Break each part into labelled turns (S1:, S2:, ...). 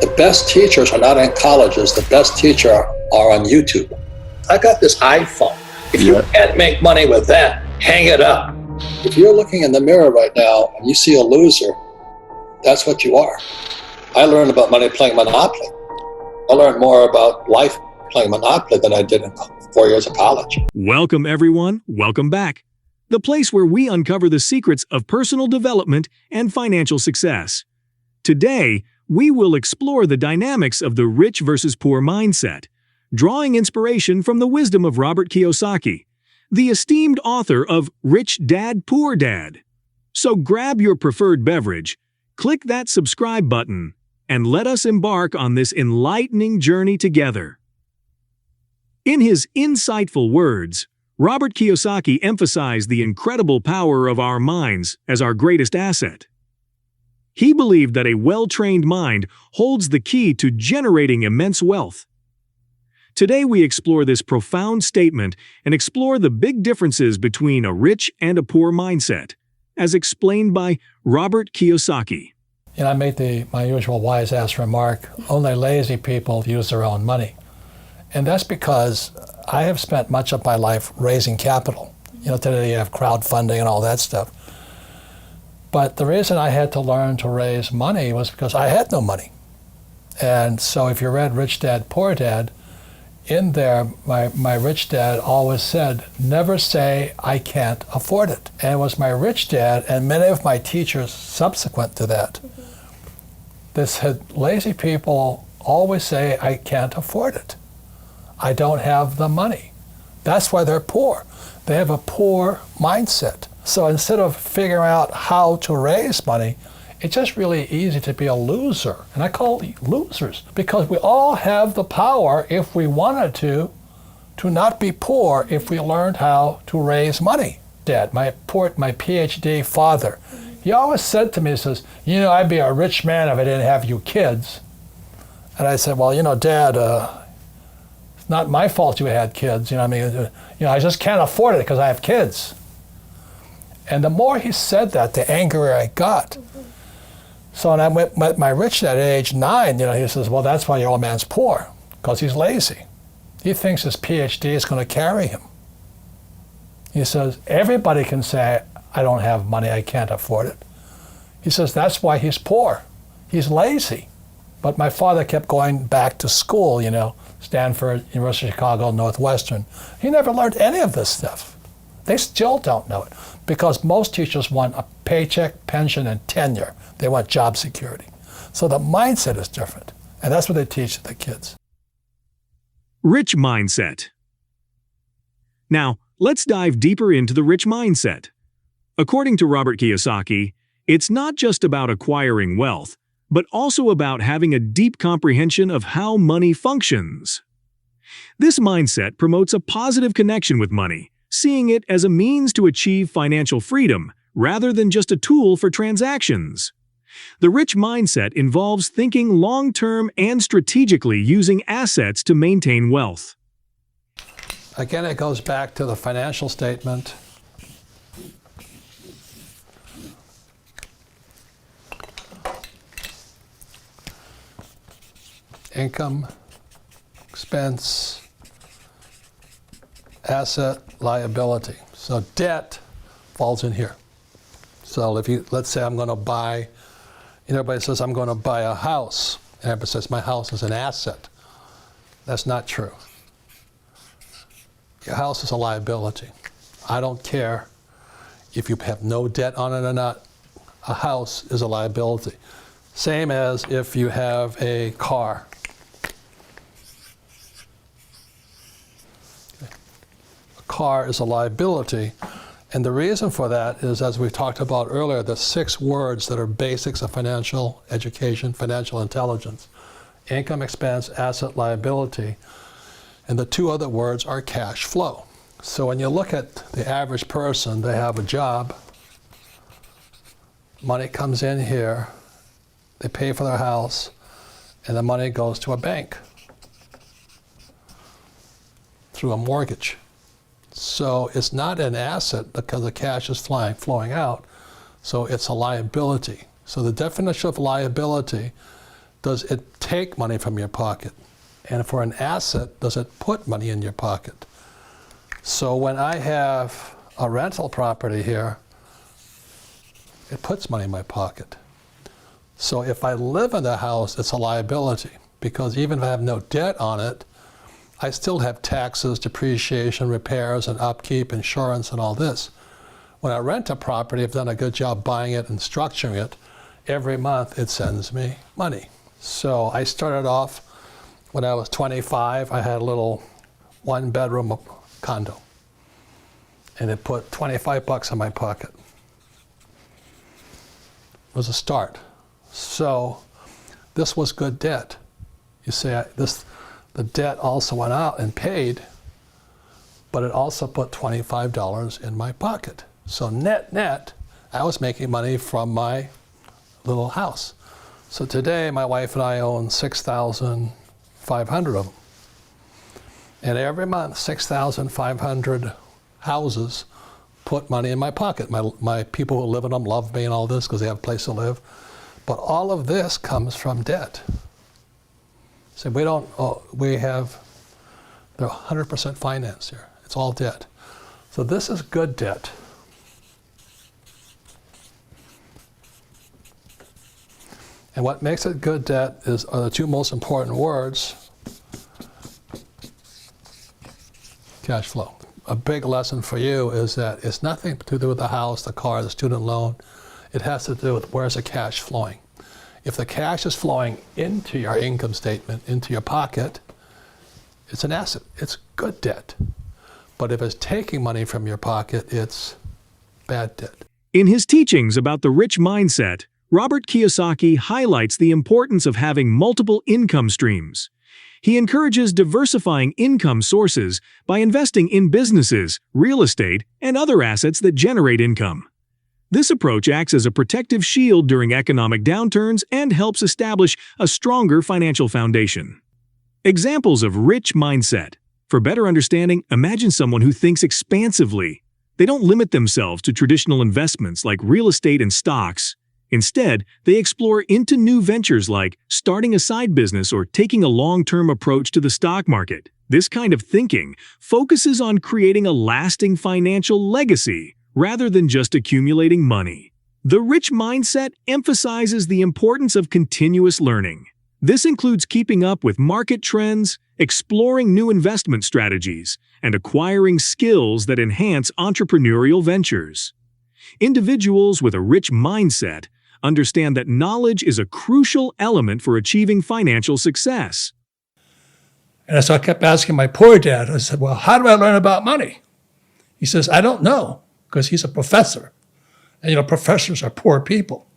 S1: The best teachers are not in colleges. The best teachers are on YouTube. I got this iPhone. If you can't make money with that, hang it up. If you're looking in the mirror right now and you see a loser, that's what you are. I learned about money playing Monopoly. I learned more about life playing Monopoly than I did in 4 years of college.
S2: Welcome, everyone. Welcome back. The place where we uncover the secrets of personal development and financial success. Today, we will explore the dynamics of the rich versus poor mindset, drawing inspiration from the wisdom of Robert Kiyosaki, the esteemed author of Rich Dad, Poor Dad. So grab your preferred beverage, click that subscribe button, and let us embark on this enlightening journey together. In his insightful words, Robert Kiyosaki emphasized the incredible power of our minds as our greatest asset. He believed that a well-trained mind holds the key to generating immense wealth. Today we explore this profound statement and explore the big differences between a rich and a poor mindset, as explained by Robert Kiyosaki.
S3: I make my usual wise-ass remark, only lazy people use their own money. And that's because I have spent much of my life raising capital. Today you have crowdfunding and all that stuff. But the reason I had to learn to raise money was because I had no money. And so if you read Rich Dad, Poor Dad, in there, my rich dad always said, never say, I can't afford it. And it was my rich dad and many of my teachers subsequent to that that said, lazy people always say, I can't afford it. I don't have the money. That's why they're poor. They have a poor mindset. So instead of figuring out how to raise money, it's just really easy to be a loser. And I call it losers because we all have the power, if we wanted to not be poor if we learned how to raise money. Dad, my PhD father, he always said to me, he says, I'd be a rich man if I didn't have you kids. And I said, well, Dad, it's not my fault you had kids. I just can't afford it because I have kids. And the more he said that, the angrier I got. So when I met my rich dad at age 9, he says, well, that's why your old man's poor, because he's lazy. He thinks his PhD is going to carry him. He says, everybody can say, I don't have money, I can't afford it. He says, that's why he's poor. He's lazy. But my father kept going back to school, Stanford, University of Chicago, Northwestern. He never learned any of this stuff. They still don't know it because most teachers want a paycheck, pension, and tenure. They want job security. So the mindset is different, and that's what they teach the kids.
S2: Rich mindset. Now, let's dive deeper into the rich mindset. According to Robert Kiyosaki, it's not just about acquiring wealth, but also about having a deep comprehension of how money functions. This mindset promotes a positive connection with money, seeing it as a means to achieve financial freedom rather than just a tool for transactions. The rich mindset involves thinking long-term and strategically using assets to maintain wealth.
S3: Again, it goes back to the financial statement. Income, expense, asset, liability. So debt falls in here. So let's say I'm going to buy, everybody says I'm going to buy a house. And everybody says my house is an asset. That's not true. Your house is a liability. I don't care if you have no debt on it or not. A house is a liability. Same as if you have a car. Car is a liability, and the reason for that is, as we talked about earlier, the 6 words that are basics of financial education, financial intelligence: income, expense, asset, liability, and the 2 other words are cash flow. So when you look at the average person, they have a job, money comes in here, they pay for their house, and the money goes to a bank through a mortgage. So it's not an asset because the cash is flowing out, so it's a liability. So the definition of liability does it take money from your pocket? And for an asset, does it put money in your pocket? So when I have a rental property here, it puts money in my pocket. So if I live in the house, it's a liability, because even if I have no debt on it, I still have taxes, depreciation, repairs, and upkeep, insurance, and all this. When I rent a property, I've done a good job buying it and structuring it. Every month it sends me money. So I started off when I was 25. I had a little one-bedroom condo, and it put 25 bucks in my pocket. It was a start. So this was good debt. You see, the debt also went out and paid, but it also put $25 in my pocket. So net, I was making money from my little house. So today, my wife and I own 6,500 of them. And every month, 6,500 houses put money in my pocket. My people who live in them love me and all this because they have a place to live. But all of this comes from debt. So they're 100% finance here. It's all debt. So this is good debt. And what makes it good debt are the two most important words: cash flow. A big lesson for you is that it's nothing to do with the house, the car, the student loan. It has to do with where's the cash flowing. If the cash is flowing into your income statement, into your pocket, it's an asset. It's good debt. But if it's taking money from your pocket, it's bad debt.
S2: In his teachings about the rich mindset, Robert Kiyosaki highlights the importance of having multiple income streams. He encourages diversifying income sources by investing in businesses, real estate, and other assets that generate income. This approach acts as a protective shield during economic downturns and helps establish a stronger financial foundation. Examples of rich mindset. For better understanding, imagine someone who thinks expansively. They don't limit themselves to traditional investments like real estate and stocks. Instead, they explore into new ventures like starting a side business or taking a long-term approach to the stock market. This kind of thinking focuses on creating a lasting financial legacy rather than just accumulating money. The rich mindset emphasizes the importance of continuous learning. This includes keeping up with market trends, exploring new investment strategies, and acquiring skills that enhance entrepreneurial ventures. Individuals with a rich mindset understand that knowledge is a crucial element for achieving financial success.
S4: And so I kept asking my poor dad, I said, well, how do I learn about money? He says, I don't know, because he's a professor. And, professors are poor people.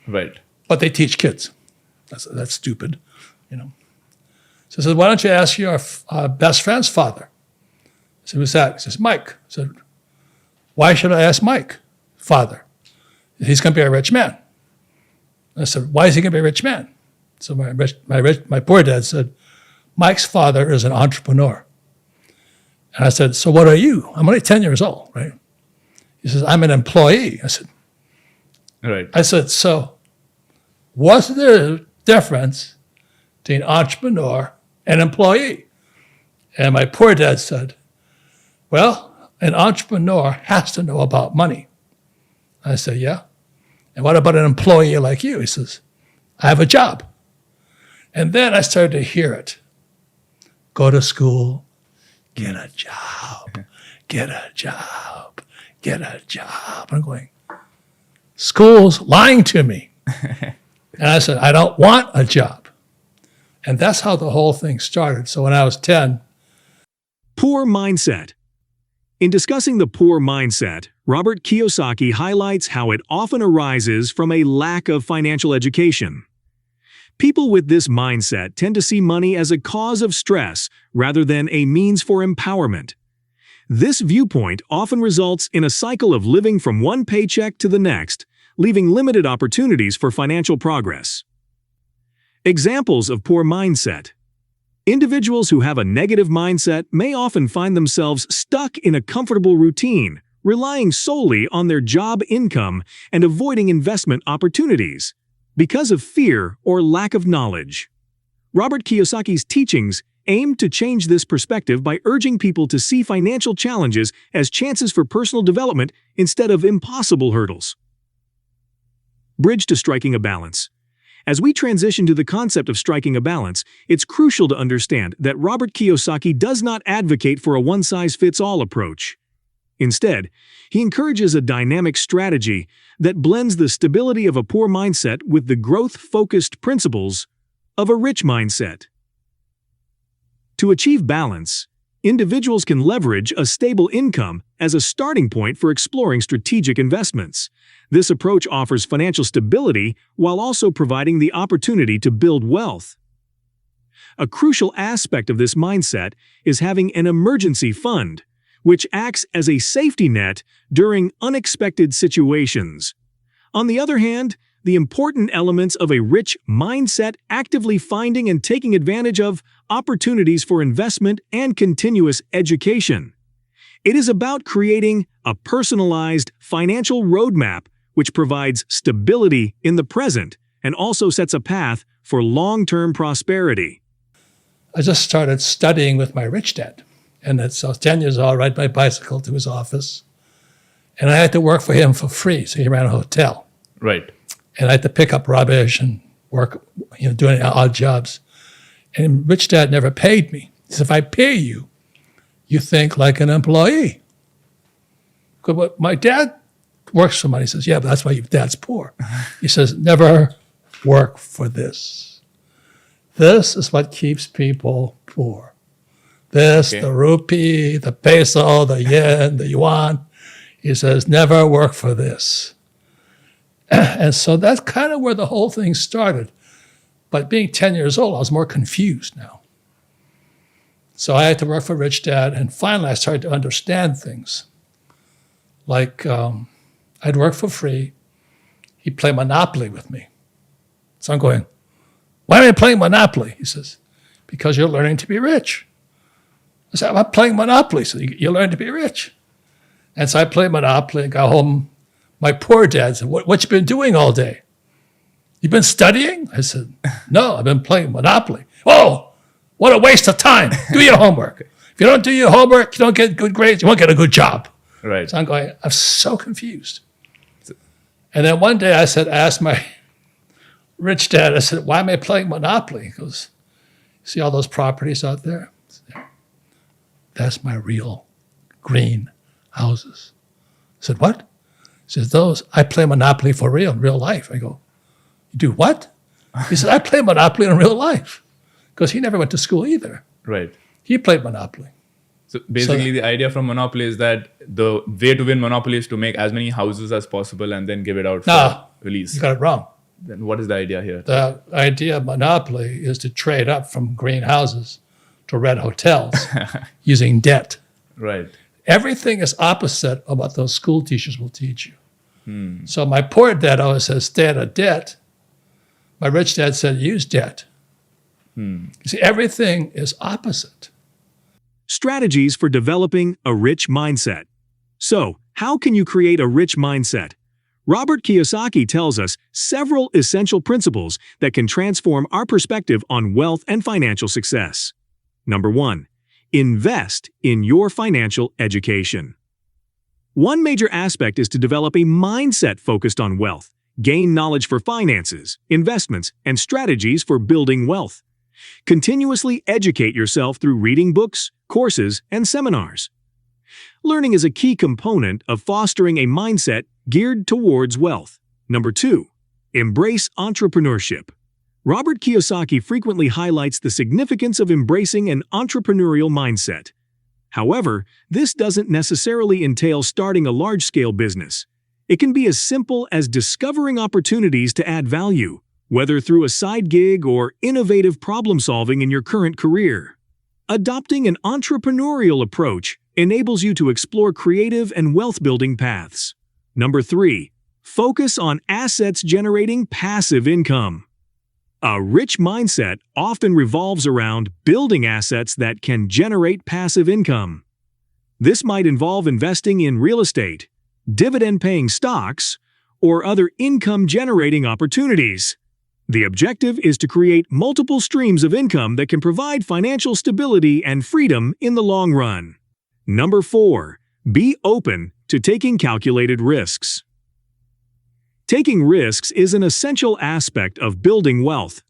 S5: Right.
S4: But they teach kids. That's stupid, So I said, why don't you ask your best friend's father? I said, who's that? He says, Mike. I said, why should I ask Mike, father? He's going to be a rich man. I said, why is he going to be a rich man? So my poor dad said, Mike's father is an entrepreneur. And I said, so what are you? I'm only 10 years old, right? He says, I'm an employee. I said, so what's the difference between entrepreneur and employee? And my poor dad said, well, an entrepreneur has to know about money. I said, yeah. And what about an employee like you? He says, I have a job. And then I started to hear it. Go to school, get a job, get a job, get a job. I'm going, school's lying to me. And I said, I don't want a job. And that's how the whole thing started. So when I was 10.
S2: Poor mindset. In discussing the poor mindset, Robert Kiyosaki highlights how it often arises from a lack of financial education. People with this mindset tend to see money as a cause of stress rather than a means for empowerment. This viewpoint often results in a cycle of living from one paycheck to the next, leaving limited opportunities for financial progress. Examples of poor mindset. Individuals who have a negative mindset may often find themselves stuck in a comfortable routine, relying solely on their job income and avoiding investment opportunities. because of fear or lack of knowledge. Robert Kiyosaki's teachings aim to change this perspective by urging people to see financial challenges as chances for personal development instead of impossible hurdles. Bridge to striking a balance. As we transition to the concept of striking a balance, it's crucial to understand that Robert Kiyosaki does not advocate for a one-size-fits-all approach. Instead, he encourages a dynamic strategy that blends the stability of a poor mindset with the growth-focused principles of a rich mindset. To achieve balance, individuals can leverage a stable income as a starting point for exploring strategic investments. This approach offers financial stability while also providing the opportunity to build wealth. A crucial aspect of this mindset is having an emergency fund, which acts as a safety net during unexpected situations. On the other hand, the important elements of a rich mindset actively finding and taking advantage of opportunities for investment and continuous education. It is about creating a personalized financial roadmap which provides stability in the present and also sets a path for long-term prosperity.
S4: I just started studying with my rich dad. And I was 10 years old, ride my bicycle to his office. And I had to work for him for free. So he ran a hotel.
S5: Right.
S4: And I had to pick up rubbish and work, doing odd jobs. And rich dad never paid me. He said, if I pay you, you think like an employee. But my dad works for money. He says, yeah, but that's why your dad's poor. He says, never work for this. This is what keeps people poor. This, the rupee, the peso, the yen, the yuan. He says, never work for this. And so that's kind of where the whole thing started. But being 10 years old, I was more confused now. So I had to work for Rich Dad, and finally I started to understand things. Like I'd work for free. He'd play Monopoly with me. So I'm going, why am I playing Monopoly? He says, because you're learning to be rich. I said, I'm playing Monopoly, so you learn to be rich. And so I played Monopoly and got home. My poor dad said, what you been doing all day? You been studying? I said, no, I've been playing Monopoly. Oh, what a waste of time. Do your homework. If you don't do your homework, you don't get good grades, you won't get a good job.
S5: Right.
S4: So I'm going, I'm so confused. And then one day I asked my rich dad, I said, why am I playing Monopoly? He goes, see all those properties out there? That's my real green houses. I said, what? He says, those, I play Monopoly for real, in real life. I go, you do what? He said, I play Monopoly in real life. Because he never went to school either.
S5: Right.
S4: He played Monopoly.
S5: So basically the idea from Monopoly is that the way to win Monopoly is to make as many houses as possible and then give it out for release.
S4: You got it wrong.
S5: Then what is the idea here?
S4: The idea of Monopoly is to trade up from green houses to red hotels using debt.
S5: Right.
S4: Everything is opposite of what those school teachers will teach you. So my poor dad always says, stay out of debt. My rich dad said, use debt. You see, everything is opposite.
S2: Strategies for developing a rich mindset. So, how can you create a rich mindset? Robert Kiyosaki tells us several essential principles that can transform our perspective on wealth and financial success. Number 1. Invest in your financial education. One major aspect is to develop a mindset focused on wealth, gain knowledge for finances, investments, and strategies for building wealth. Continuously educate yourself through reading books, courses, and seminars. Learning is a key component of fostering a mindset geared towards wealth. Number 2. Embrace entrepreneurship. Robert Kiyosaki frequently highlights the significance of embracing an entrepreneurial mindset. However, this doesn't necessarily entail starting a large-scale business. It can be as simple as discovering opportunities to add value, whether through a side gig or innovative problem-solving in your current career. Adopting an entrepreneurial approach enables you to explore creative and wealth-building paths. Number 3. Focus on assets generating passive income. A rich mindset often revolves around building assets that can generate passive income. This might involve investing in real estate, dividend-paying stocks, or other income-generating opportunities. The objective is to create multiple streams of income that can provide financial stability and freedom in the long run. Number 4. Be open to taking calculated risks. Taking risks is an essential aspect of building wealth.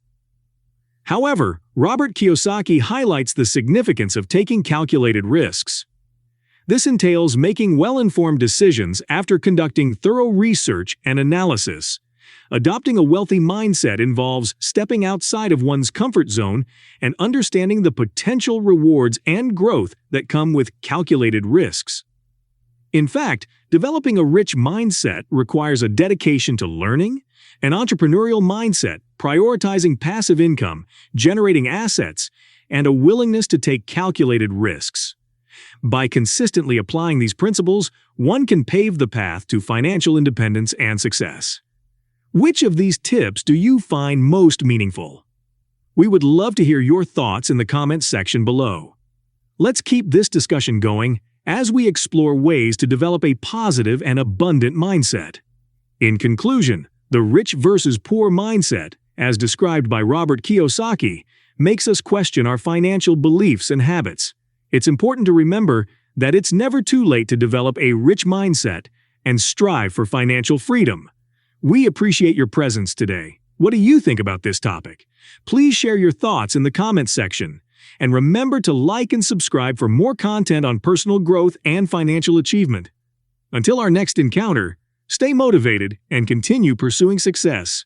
S2: However, Robert Kiyosaki highlights the significance of taking calculated risks. This entails making well-informed decisions after conducting thorough research and analysis. Adopting a wealthy mindset involves stepping outside of one's comfort zone and understanding the potential rewards and growth that come with calculated risks. In fact, developing a rich mindset requires a dedication to learning, an entrepreneurial mindset, prioritizing passive income, generating assets, and a willingness to take calculated risks. By consistently applying these principles, one can pave the path to financial independence and success. Which of these tips do you find most meaningful? We would love to hear your thoughts in the comments section below. Let's keep this discussion going as we explore ways to develop a positive and abundant mindset. In conclusion, the rich versus poor mindset, as described by Robert Kiyosaki, makes us question our financial beliefs and habits. It's important to remember that it's never too late to develop a rich mindset and strive for financial freedom. We appreciate your presence today. What do you think about this topic? Please share your thoughts in the comments section. And remember to like and subscribe for more content on personal growth and financial achievement. Until our next encounter, stay motivated and continue pursuing success.